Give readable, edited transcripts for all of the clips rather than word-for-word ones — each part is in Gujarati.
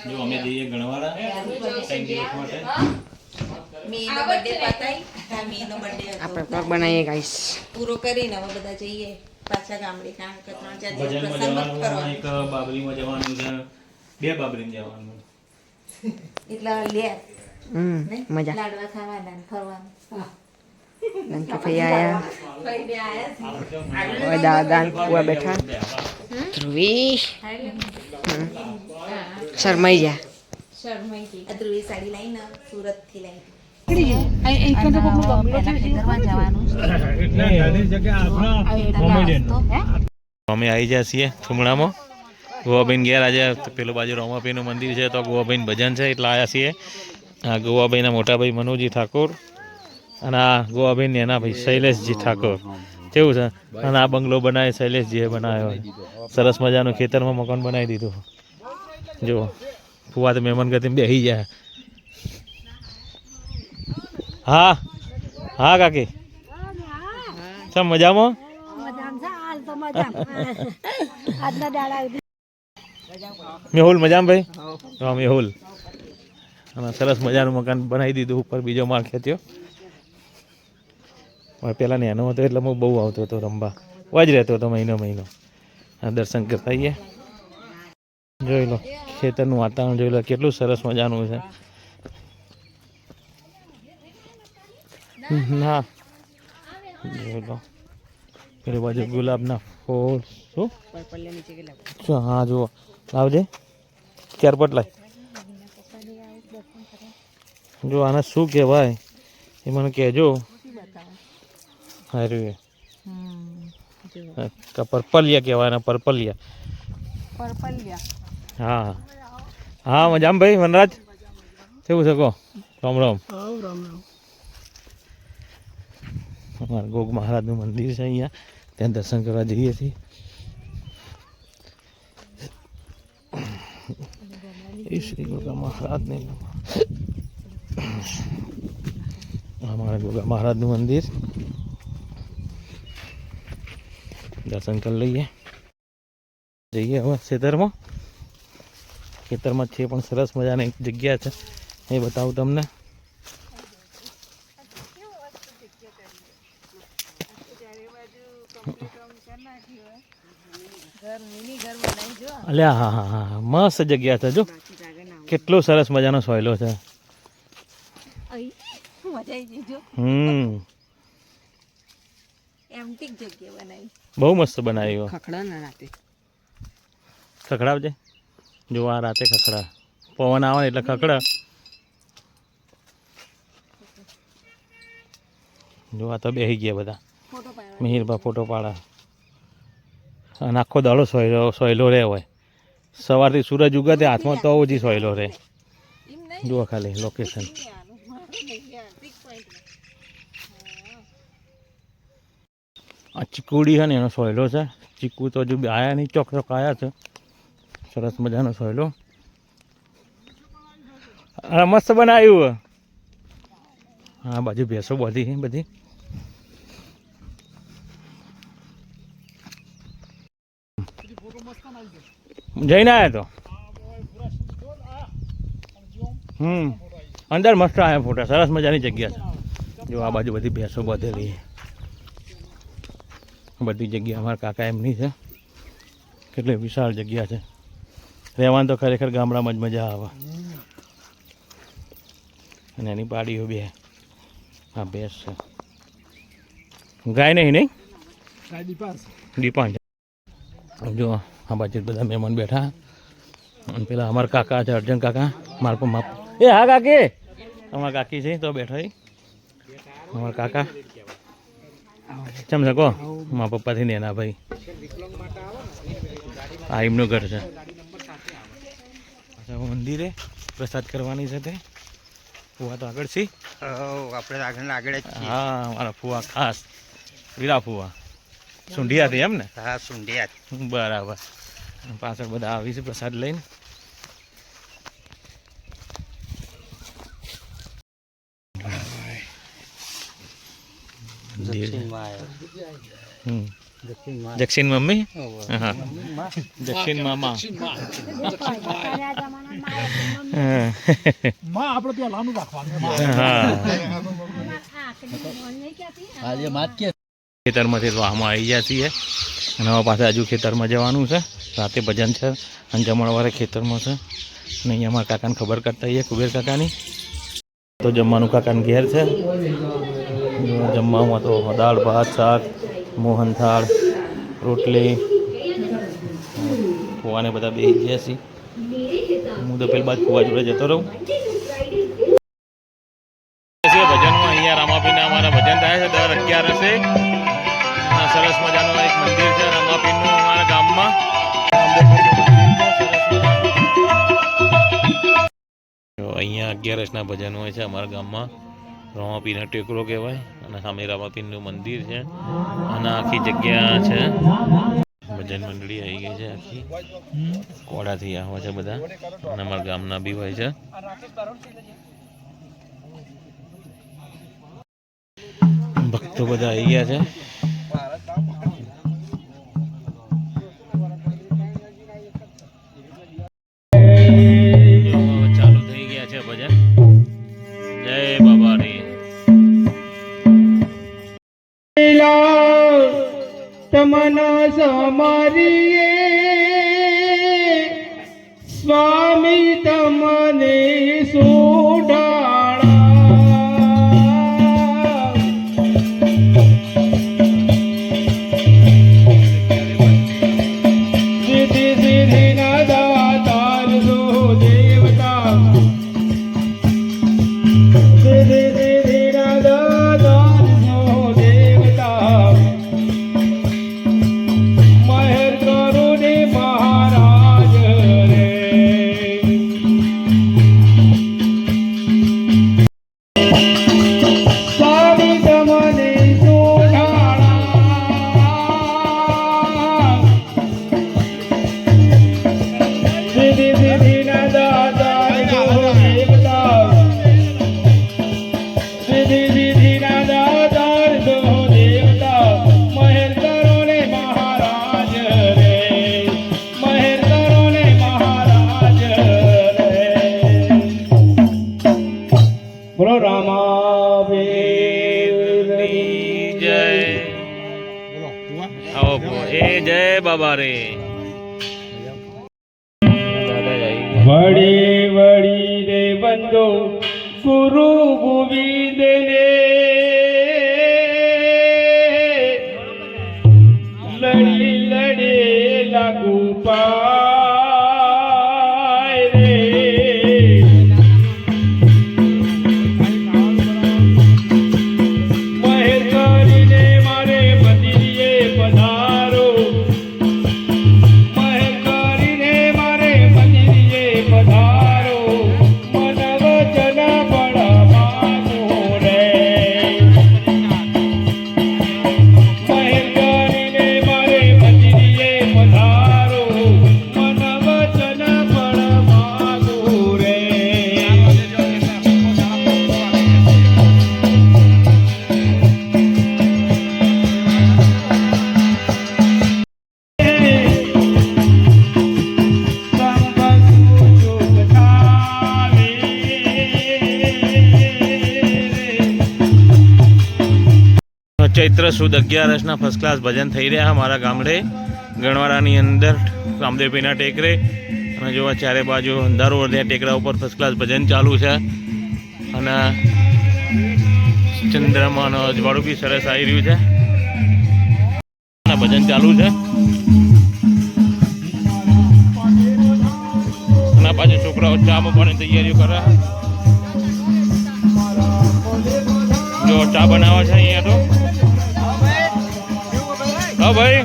જો અમે જઈએ ગણવાડા આપણે બનાવીએ ગાઈસ પૂરો કરીને હવે બધા જઈએ પાછા ગામડે કારણ કે 3-4 દિવસ ભજનમાં પ્રસંગ જવાનું એક બાબરીમાં જવાનું છે 2 બાબરીમાં જવાનું એટલે લે મજા લાડવા ખાવાના ને ફરવાનું લંકી ભાઈ આયા ભાઈને આયા ઓય દાદા ને કુવા બેઠા ધ્રુવી શરમાઈ જા શર્માઈ આ ધ્રુવી સાડી લાવીને સુરત થી લાવી અમે આવી ગયા છીએ થુમડામાં ગોવાભાઈ ઘેર આજે પેલું બાજુ રોમાભાઈનું મંદિર છે તો ગોવાભાઈ ભજન છે એટલે આવ્યા છીએ આ ગોવાભાઈના મોટાભાઈ મનોજી ઠાકોર અને આ ગોવાભાઈ નેના ભાઈ શૈલેષજી ઠાકોર કેવું છે અને આ બંગલો બનાવે શૈલેષજીએ બનાવ્યો સરસ મજાનું ખેતરમાં મકાન બનાવી દીધું જો ફુવા તો મહેમાન ગતિ બેસી જાય હા હા કાકી સમ મજામાં મેહુલ મજામાં ભાઈ હા મેહુલ અને સરસ મજાનું મકાન બનાવી દીધું ઉપર બીજો માળ ખેંચ્યો પેલા નેનો હતો એટલે હું બહુ આવતો હતો રમવા વાજ રહેતો હતો મહિનો દર્શન કરતા આવીએ જોઈ લો ખેતરનું વાતાવરણ જોઈ લો કેટલું સરસ મજાનું છે ના જોઈ લો પેલી બાજુ ગુલાબના ફૂલ શું હા જુઓ લાવજે ત્યારપટ લાય જો આને શું કહેવાય એ મને કહેજો હારું પર્પલિયા કહેવાય ને પર્પલિયા હા હા મજામાં ભાઈ વનરાજ કેવું છે કહો રામ રામ અમારા ગોગ મહારાજનું મંદિર છે અહીંયા ત્યાં દર્શન કરવા જઈએ છીએ એ શ્રી ગોગા મહારાજને અમારા ગોગા મહારાજનું મંદિર દર્શન કરી લઈએ જઈએ હવે ખેતરમાં છે પણ સરસ મજાની એક જગ્યા છે એ બતાવું તમને અલ્યા હા હા હા મસ્ત જગ્યા છે જો કેટલો સરસ મજાનો સોયલો છે બહુ મસ્ત બનાવી ખખડાવજે જો આ રાતે ખખડા પવન આવે એટલે ખખડા જો આ તો બેસી ગયા બધા મિહિરભા ફોટો પાડા અને આખો દાડો સોયલો રહે હોય સવારથી સૂરજ ઉગે તે હાથમાં તો ઓછી સોયલો રહે જુઓ ખાલી લોકેશન આ ચીકુડી છે ને એનો સોયલો છે ચીકુ તો હજુ આવ્યા નહીં ચોક આવ્યા છે સરસ મજાનો સોયલો મસ્ત બનાવ્યું હા બાજુ ભેંસો બધી જઈને આવ્યા તો અંદર મસ્ત આવ્યા ફોટા સરસ મજાની જગ્યા છે જો આ બાજુ બધી ભેંસો બધેલી બધી જગ્યા અમારા કાકા એમની છે કેટલી વિશાળ જગ્યા છે રહેવાનું તો ખરેખર ગામડામાં જ મજા આવે અને એની પાડીઓ બે હા ભેંસ છે ગાય નહીં દીપાન જો આ બાજુ બધા મહેમાન બેઠા અને પેલા અમારા કાકા છે અર્જન કાકા મારપો માપ એ હા કાકી અમારા કાકી છે તો બેઠા અમારા કાકા ચમ શકો મારા પપ્પાથી નેના ભાઈ આ એમનું ઘર છે મંદિરે પ્રસાદ કરવાની છે તે ફુવા તો આગળ છે આપણે આગળ હા મારા ફુવા ખાસ વીરા ફુવા સુંઢિયાથી એમ ને હા સુંઢિયા બરાબર પાછળ બધા આવી છે પ્રસાદ લઈને જક્ષિન મમ્મી હા જક્ષિન મામા ખેતરમાંથી વાહમાં આવી ગયા છીએ અને હવે પાછા હજુ ખેતરમાં જવાનું છે. રાતે ભજન છે અને જમણવારે ખેતરમાં છે. અને અહીંયા અમારા કાકાને ખબર કરતા આવીએ કુબેર કાકાની. તો જમવાનું કાકાને ઘેર છે. જમવામાં તો દાળ ભાત શાક મોહનથાળ રોટલી ફુવાને બધા બેસી ગયા છીએ. હું તો પેલી બાદ ફુવા જોડે જતો રહું. ભજનમાં અહીંયા રામાપીરના અમારા ભજન થાય છે દર 11 સરસ મજાનું એક મંદિર છે રામાપીરનું અમારા ગામમાં. અહીંયા 11 ભજન હોય છે અમારા ગામમાં. રામાપીરનો ટેકરો કહેવાય અને સામે રામાપીરનું મંદિર છે અને આખી જગ્યા છે. ભજન મંડળી આવી ગઈ છે આખી કોડાથી આવે છે બધા અને અમારા ગામના બી હોય છે. ભક્તો બધા આવી ગયા છે. ચાલુ થઈ ગયા છે ભજન. જય બાબા રે. તમના સમારીએ સ્વામી તમને સોડાળા સિદ્ધિ સિદ્ધિના દાતાર સો દેવતા સિદ્ધિ સિદ્ધિના દાતાર સો દેવતા મહેર કરો ને મહારાજ રે સ્વામી તમને સોઢાળા સિદ્ધિ સિદ્ધિના દાતા જો દેવતા સિદ્ધિ સિદ્ધિના દાતા જો દેવતા મહેર કરો ને મહારાજ રે મહેર કરો ને મહારાજ રે બોલો રામાવીરની જય. આવો ભુવા. એ જય બાબા રે. દાદા આવી ગયા. વળી વળી રે બંદો ગુરુ ગોવિંદ ને લડી લડે લાગુ પાય રે મહેર કરીને મારે મંદિરે પધારો મહેર કરીને મારે મંદિરે પધારો મન વચન પડવાનું રે મહેર કરીને મારે મંદિરે પધારો મન વચન પડવાનું રે ચૈત્ર સુદ 11 ફર્સ્ટ ક્લાસ ભજન થઈ રહ્યા મારા ગામડે ગણવાડાની અંદર રામદેવપીના ટેકરે. અને જોવા ચારે બાજુ અંધારો ત્યાં ટેકરા ઉપર ફર્સ્ટ ક્લાસ ભજન ચાલુ છે અને ચંદ્રમાનો અજવાળું બી સરસ આવી રહ્યું છે અને ભજન ચાલુ છે. અને પાછુ છોકરાઓ ચા મૂકવાની તૈયારીઓ કરે. જો ચા બનાવે છે અહીંયા તો. હા ભાઈ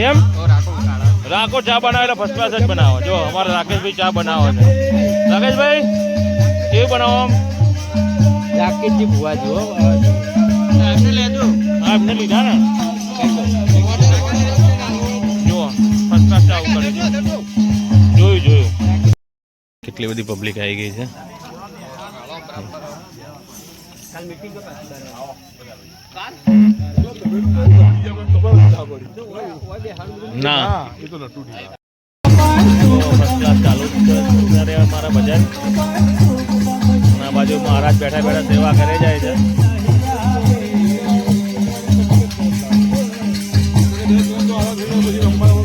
એમ રાખો ચા બનાવે ફર્સ્ટ ક્લાસ જ બનાવો. જો અમારા રાકેશભાઈ ચા બનાવે છે. રાકેશભાઈ કેવું બનાવો આમ? રાકેશજી ભુવા જો હા એમને લીધા ને. જુઓ ફર્સ્ટ ક્લાસ ચા ઉકળી. જોયું કેટલી બધી પબ્લિક આવી ગઈ છે. ના ફર્સ્ટ ક્લાસ ચાલુ કરે અમારા ભજન. અને આ બાજુ મહારાજ બેઠા બેઠા સેવા કરે જાય છે.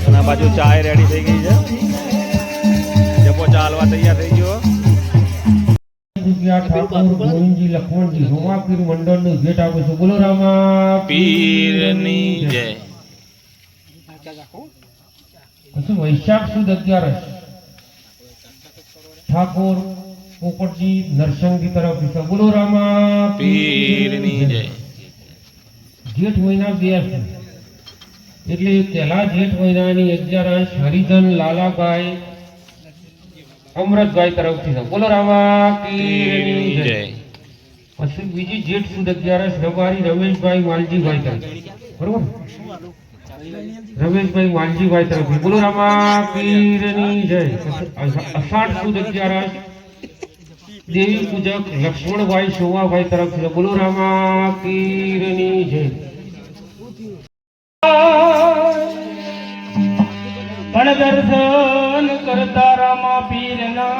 અને આ બાજુ ચાય રેડી થઈ ગઈ છે. જપો ચાલવા તૈયાર થઈ ગયો. ઠાકોર ગોવિંદજી લક્ષ્મણજી રોમાપીર મંડળનું ભેટ આપું છું. બોલો રામા પીરની જય. પછી વૈશાખ સુદ 11 ઠાકોર પોપટજી નરસંગી તરફથી છે. બોલો રામા પીરની જય. જેઠ મહિના 82 એટલે પહેલા જેઠ મહિનાની 11 હરિજન લાલાભાઈ અમૃતભાઈ તરફથી છે. બોલો રામા પીરની જય. પછી બીજી જેઠ સુદ 11 રબારી રમેશભાઈ માલજીભાઈ તરફથી. બરોબર, રમેશભાઈ માલજીભાઈ તરફથી. બોલો રામા પીરની જય. અષાઢ સુદ 11 દેવી પૂજક લક્ષ્મણભાઈ શોભાભાઈ તરફથી. બોલો રામા પીરની જય. પણ દર્શન કરતા રામા પીરના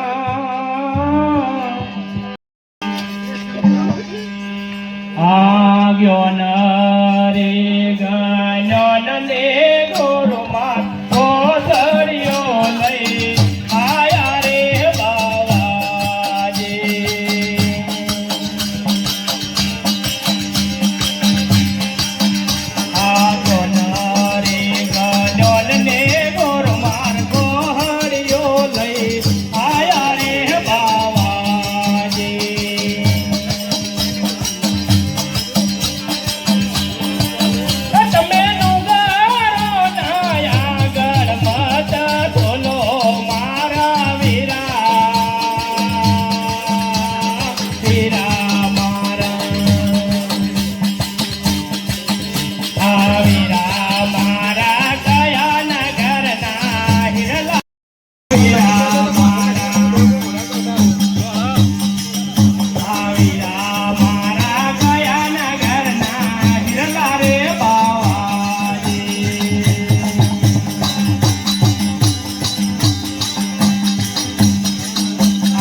આવ્યો ન રે ગાનો ને ગોરમા ઓસરિયો લઈ આયા રે બાવાજી. આવ્યો ન રે ગાનો ને ગોરમા ગોહરિયો લઈ આયા રે બાવાજી. તમે નુગારો નાયા ગણપત બોલો મારા વીરા મારા આ વીરા મારા કયા નગરના હિરલા વીરા મારા આ વીરા મારા કયા નગરના હિરલા રે બાવાજી.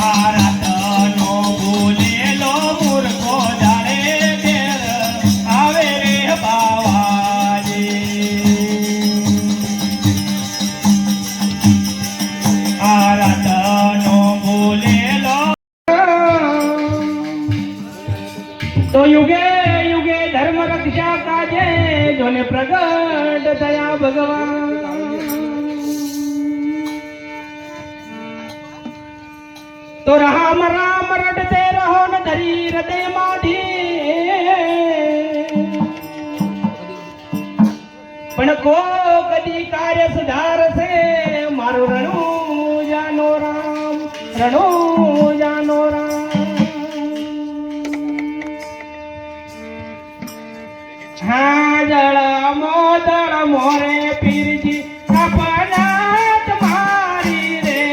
આ રાતનો બોલેલો મૂર્ખો જાણે ઘેર આવે રે બાવાજી. આ રાતનો બોલેલો તો યુગે યુગે ધર્મ રક્ષા કાજે જોને પ્રગટ થયા ભગવાન. તો રામ રામ રટતે રહો ન ધરી હૃદય માઢી. પણ કો કદી કાર્ય સુધારશે મારું રણું જાનો રામ રણું જાનો રામ. હા જળ મોરે પીરજી અપનાત મારી રે.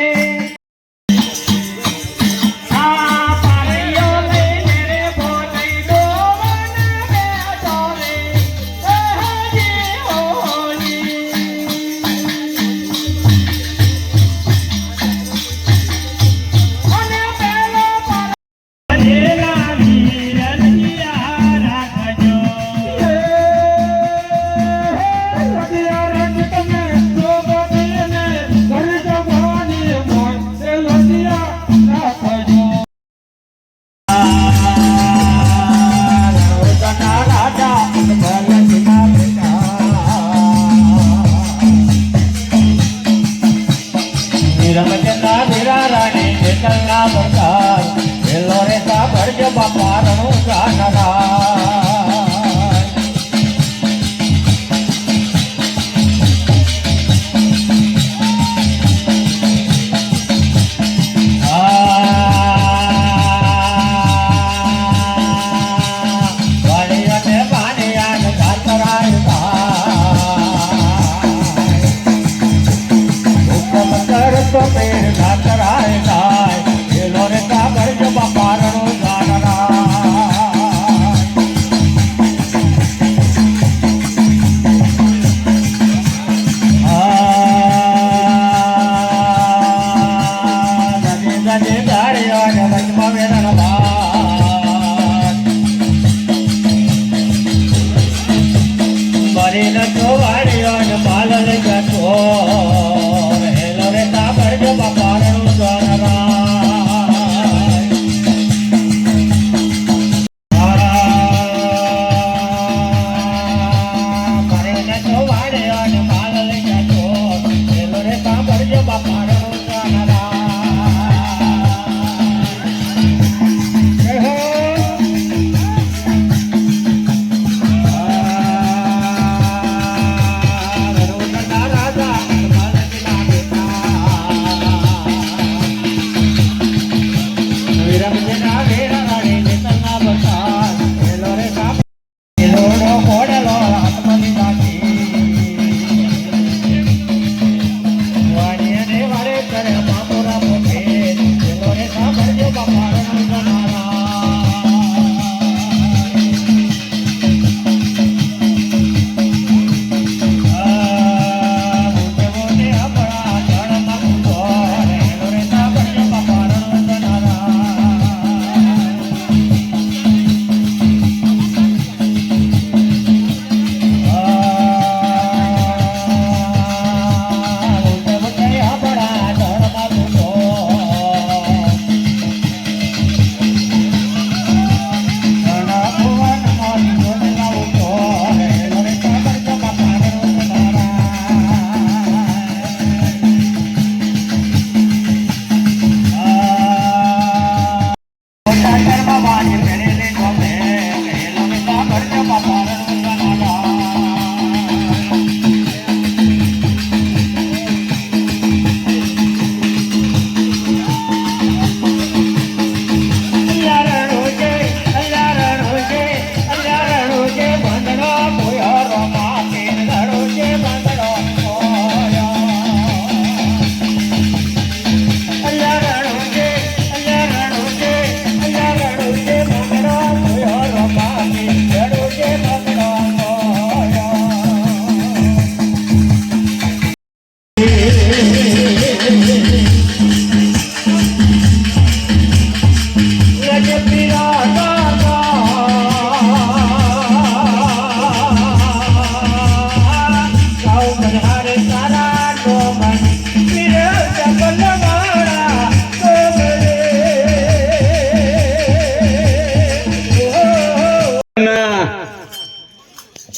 આ પાણીઓ લઈને રે બોલી દોવન બેઠો રે હજી હોલી. અને પેલો ભજેલા વીરનિયા રાખજો. બાપા રણું જાનરા બાપા રણું જાનરા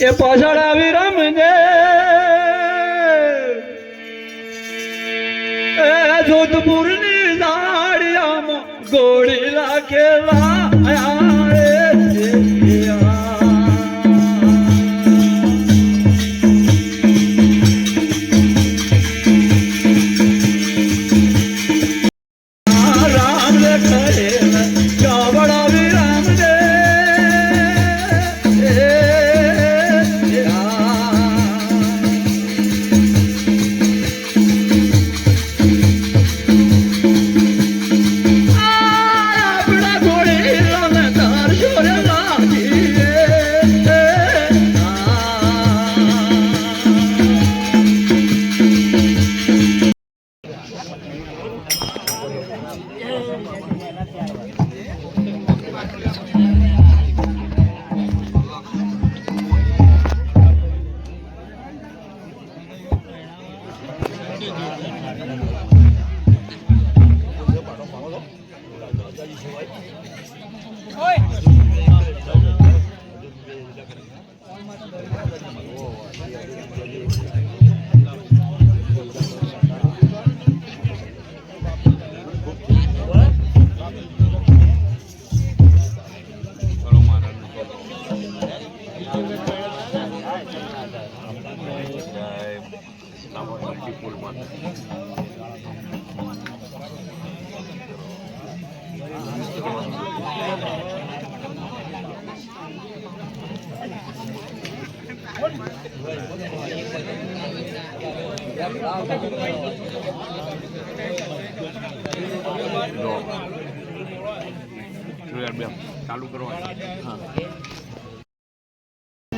એ પાછળ આવી રમજે એ જોધપુરની ઝાડિયામાં ગોળી લાગેલા રામ રે ખરે ચાવડા વિરામ દે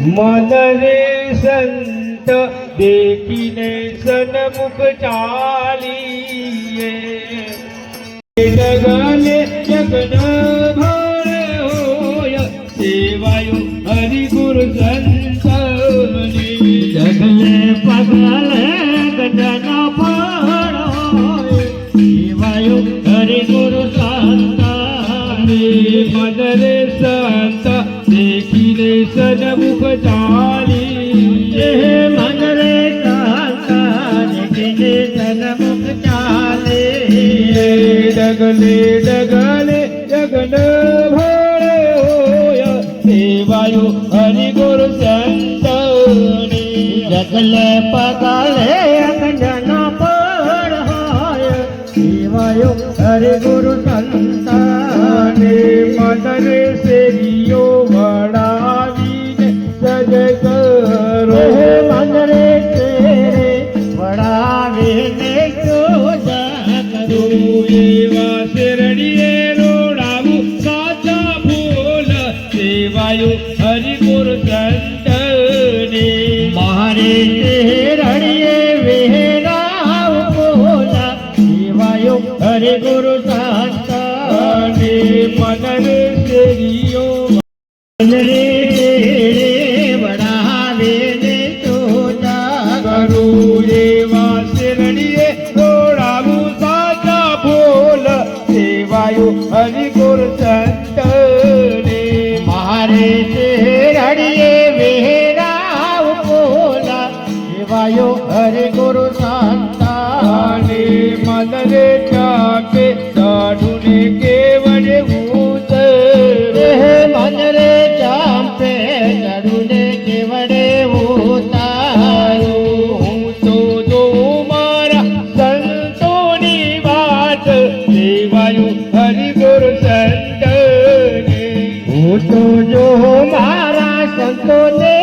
मन रे संत देखिने सन्मुख चालिए जगने जगन भर होय सेवायो हरि गुरु संतनी ફળ હોય એવાયો હરે ગુરુ સંતાને મનરે સંત દેખીને સન્મુખ ચાલી મનરે સંત દેખીને સન્મુખ ચાલે ડગલે ડગલે જગન ભળે હોય એવાયો હરિ ગુરુ સંતને ડગલે પગલે અંજન પર હોય એવાયો હરિ ગુરુ સંતાને મનરે શેરીઓ વડાવીને સજ કરો મનરે શેરે વડાવીને સોજા કરો એવા શેરડીએ રોડાવું સાચા ફૂલ સેવાયો હરિ ગુરુ સંતને મારે શેરડીએ વેરાવ બોલા સેવાયો હરિ ગુરુ સંતને મનરે શેરીઓ મનરે શેરે વડાવીને સોજા કરું એવા શેરડીએ રોડાવું સાચા ફૂલ સેવાયો હરિ ગુરુ સંતને મારે શેરડીએ વેરાવ બોલા સેવાયો હરિ ગુરુ સંતાને મનરે ચાપે સાધુને કેવડે ઉતરે મનરે ચાપે સાધુને કેવડે ઉતારું હું તો જો મારા સંતોની વાત સેવાયું હરિ ગુરુ સંતને હું તો જો મારા સંતોને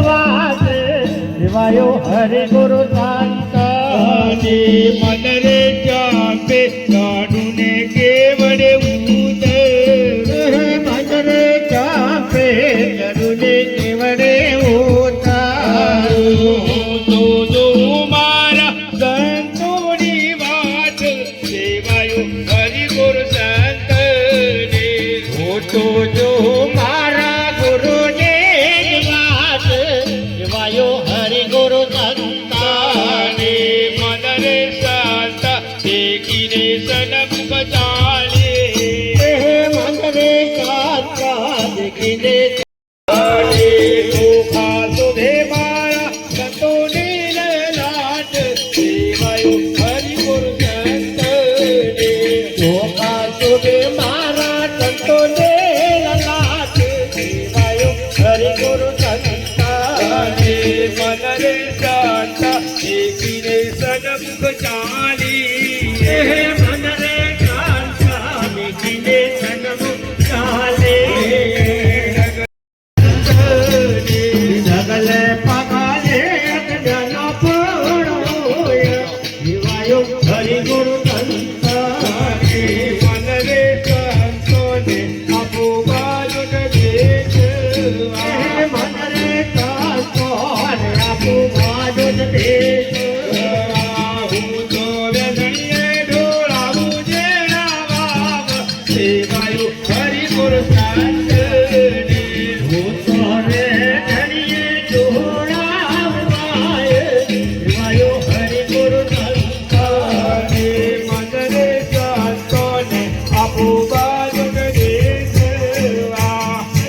વાત સેવાયો હરિ ગુરુ સંતને મનરે ચાપે સાધુને કેવડે ઉતરે મનરે ચાપે સાધુને કેવડે ઉતારું હું તો જો મારા સંતોની વાત સેવાયો હરિ ગુરુ સંતને હું તો જો મારા ગુરુને વાત સેવાયો હરિ ગુરુ સંતાને મનરે સંત દેખીને સન્મુખ ચાલે મનરે સંત દેખીને ચાલે ચોખા શોધે મારા સંતોને લાટ સેવાયો હરિ ગુરુ સંતને ચોખા શોધે મારા સંતોને લાટ સેવાયો હરિ ગુરુ સંતાને મનરે સંત દેખીને સન્મુખ ચાલી મનરે સંત દેખીને સન્મુખ ચાલે ડગલે પગલે અંજન પર હોય એવાયો હરિ ગુરુ સંતાને મનરે સંતોને આપો બાજુ દેશ મનરે સંતોને આપો બાજુ દેશ હું તો વેદણીએ ઢોળાવું જેના બાપ સેવાયો હરિ ગુરુ સંતને હું તો વેદણીએ ઢોળાવું સેવાયો હરિ ગુરુ સંતને મનરે સંતોને આપો બાજુ દેશ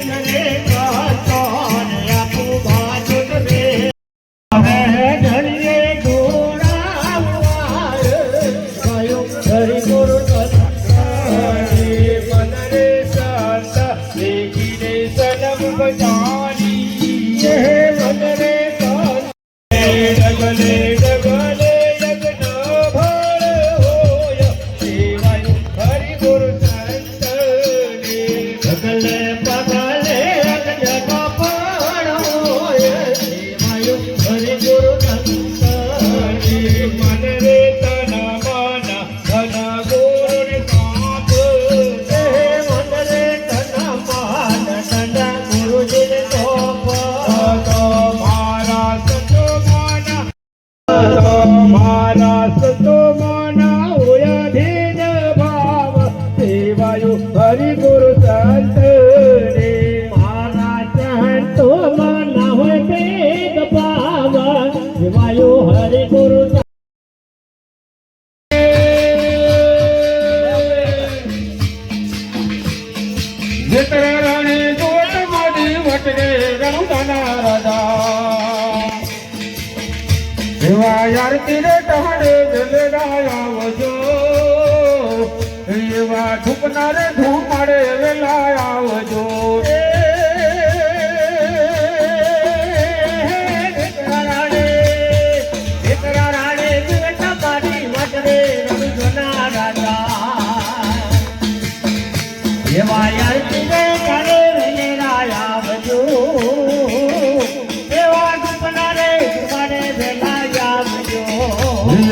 મનરે સંતોને આપો બાજુ દેશ ધણીએ ઢોળાવું હરિ ગુરુ સંતને મનરે સંત દેખીને સન્મુખ ચાલી મનરે સંત ડગલે ડગલે જગન ભળે હોય સેવાયું હરિ ગુરુ સંતને ડગલે પગલે અંજન પર હોય સેવાયું હરિ ગુરુ સંતને મનરે તન મન ધન ગુરુને સાપ મનરે તન મન ધન ગુરુજીને સોપ વચરે રણુદાના રાજા એવા યારતી રે ટહડે વેલેરા આવજો એવા ધૂપનારે ધૂમાડે વેલા આવજો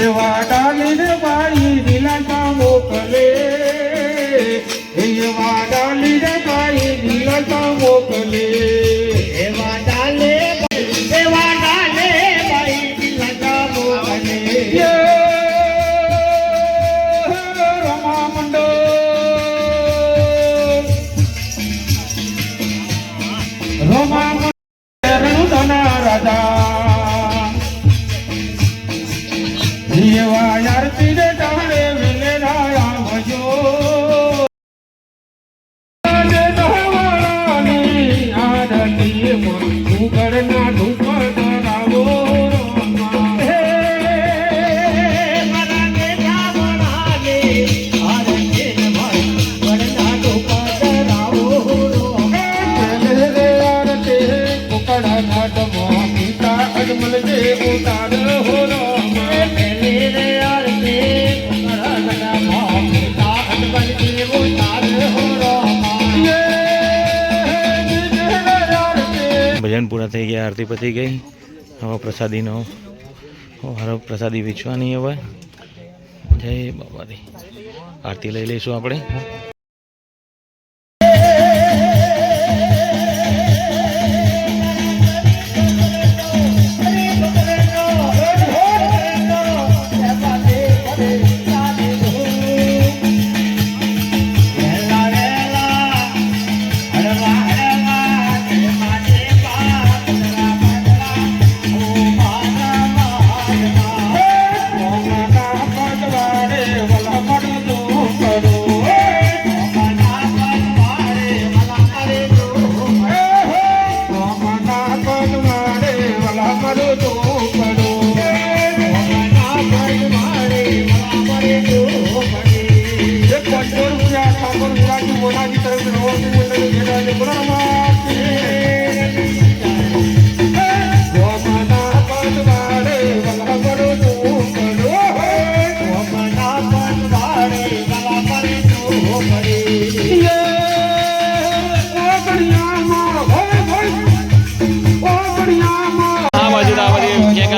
એવા ડાલી રે બાઈ દિલાસા મોકલે એવા ડાલી રે બાઈ દિલાસા મોકલે એવા ડાલે બાઈ દિલાસા મોકલે રમા મંડળ રમા રણુદાના રાજા એવા યારતી રે ટાણે વેલેરા આવજો દહવાળાની આરતી ઉગડના ધૂપ ધરાવો અજમલ જે ઉતાર હો ભજન પૂરા થઈ ગયા, આરતી પતી ગઈ. હવે પ્રસાદીનો હારો પ્રસાદી વેચવાની. હવે જય બાબારી આરતી લઈ લઈશું આપણે.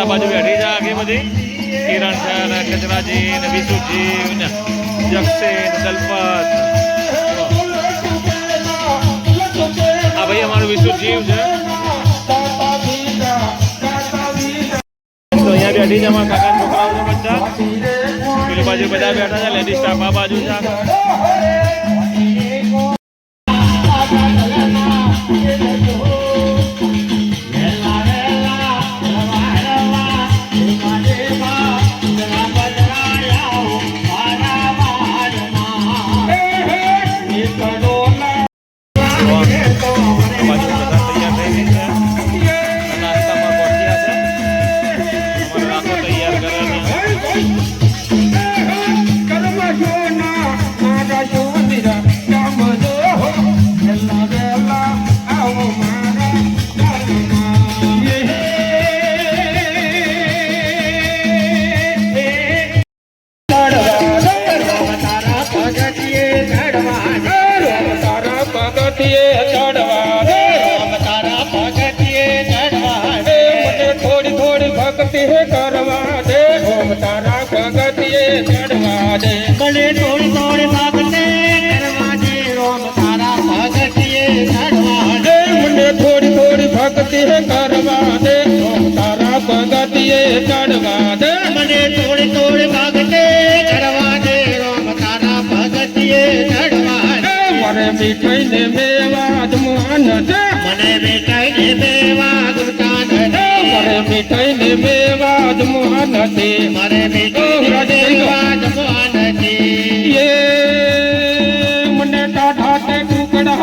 બાજુ બેઠી છે આખી બધી કિરણ છે ને કચરાજી ને વિશુજી ને જક્ષી ને દલપત. આ ભાઈ અમારું વિશુજી છે. તો અહીંયા બેઠી છે અમારા કાકા છોકરાઓ છે બધા. પેલી બાજુ બધા બેઠા છે, લેડીઝ સ્ટાફ આ બાજુ છે. મને થોડી થોડી ભક્તિ કરવા દે રોમ તારા ભગતિએ ચડવા દે. મને થોડી થોડી ભક્તિ કરવા દે રોમ તારા ભગતિએ ચડવા દે. મને થોડી થોડી ભક્તિ કરવા દે રોમ તારા ભગતિએ ચડવા દે. મને મીઠાઈ ને મેવા જમવાન છે. મને મીઠાઈ ને મેવા જમવાન છે. મને મીઠાઈ ને મેવા જમવાન છે. મારે મીઠાઈ ને મેવા જમવાન છે. મને ટાઢા તે ટુકડા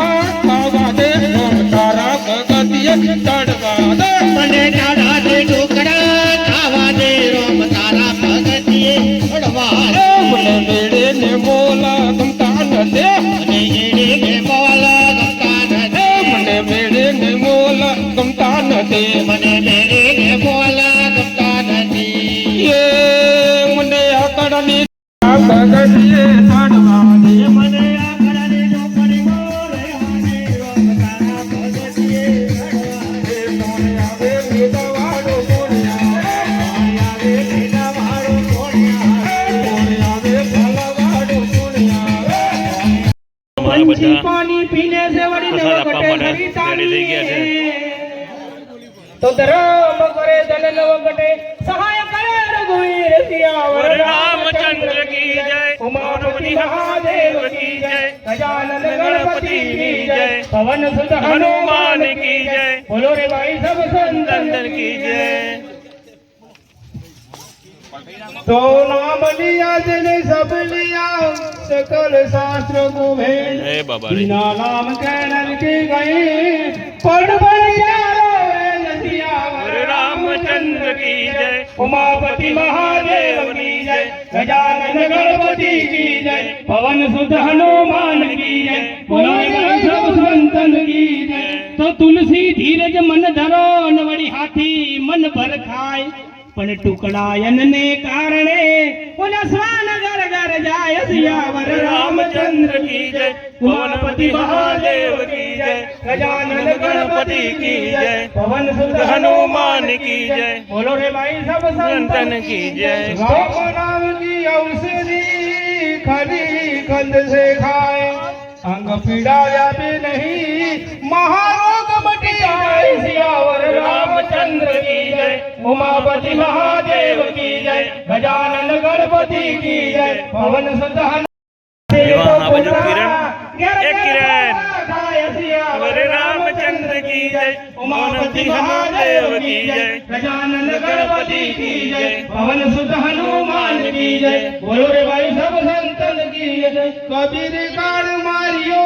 ખાવા દે રોમ તારા ભગત ચડવા દે મને દાડા દે ઢોકળા ખાવા દે રોમ તારા ભગતિએ ચડવા દે મને મેળે ને મોલા ગમતા નદે મને એડે ને મોલા ગમતા નથી મને મેળે ને મોલા ગમતા નદે મને મેરે ને મોલા ગમતા નથી એ મને આકડની ભગતિએ ચડવા દે મને આ કરાને જો કરી મોરે આને રોમ તારા ભગતિએ ચડવા દે મોરે આવે મેદાવાડો મોરિયા આવે ભેડા વાળો કોણિયા મોરે આવે ભલાવાડો મોરિયા અમારા બધા પાણી પીને છે વળી પ્રસાદ આપવા માટે રેડી થઈ ગયા છે. તો ધર્મ કરે ધન નવગટે સહાય કરે રઘુવીર સિયાવર રામચંદ્ર કી જય, ઉમાપતિ મહાદેવ કી જય ગજાનન ગણપતિ કી જય પવન સુત હનુમાન કી જય, બોલો રે ભાઈ સબ સંતન ચંદન કી જય. तो नाम लिया जिने सब लिया सकल शास्त्र को भेद જય બાબા રે. बिना नाम के नर की गई पढ़ पढ़ चारो वेद सियावर रामचंद्र की जय, उमापति महादेव की जय गजानन गणपति की जय पवन सुत हनुमान की जय बोलो सब संतन की जय तो तुलसी धीरज मन धरो नवड़ी हाथी मन भर खाय પણ ટુકડાયનને કારણે ઓલા સ્વાન ગર ગર જાય સિયાવર रामचंद्र की जय, उमापति महादेव की जय, ગજાનન गणपति की जय, પવન સુત हनुमान की जय, બોલો રે ભાઈ સબ संतन की जय. राम नाम की औषधि खरी खंड से खाए अंग पीड़ा व्यापे नहीं महारोग मट जाए सियावर रामचंद्र की जय उमापति महादेव की जय गजानन गणपति की जय पवन सुत એવા આ બાજુ કિરણ, એક કિરણ. हरे रामचंद्र की जय, उमापति महादेव की जय, गजानन गणपति की जय पवन सुत हनुमान की जय बोलो रे भाई सब संतन की जय कबीर काल मारियो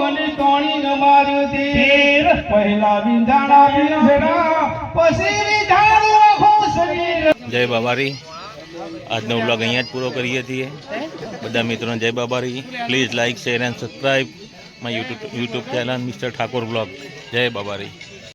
અને તોણી ન માર્યો તીર પહેલા વિંધાણા પીસરા પછી વિંધાણું આખો શરીર જય બાબારી. આજનો વ્લોગ અહીંયા જ પૂરો કરીએ છીએ. બધા મિત્રોને જય Babari. Please like share and subscribe my YouTube channel mister Thakor vlog. જય બાબારી.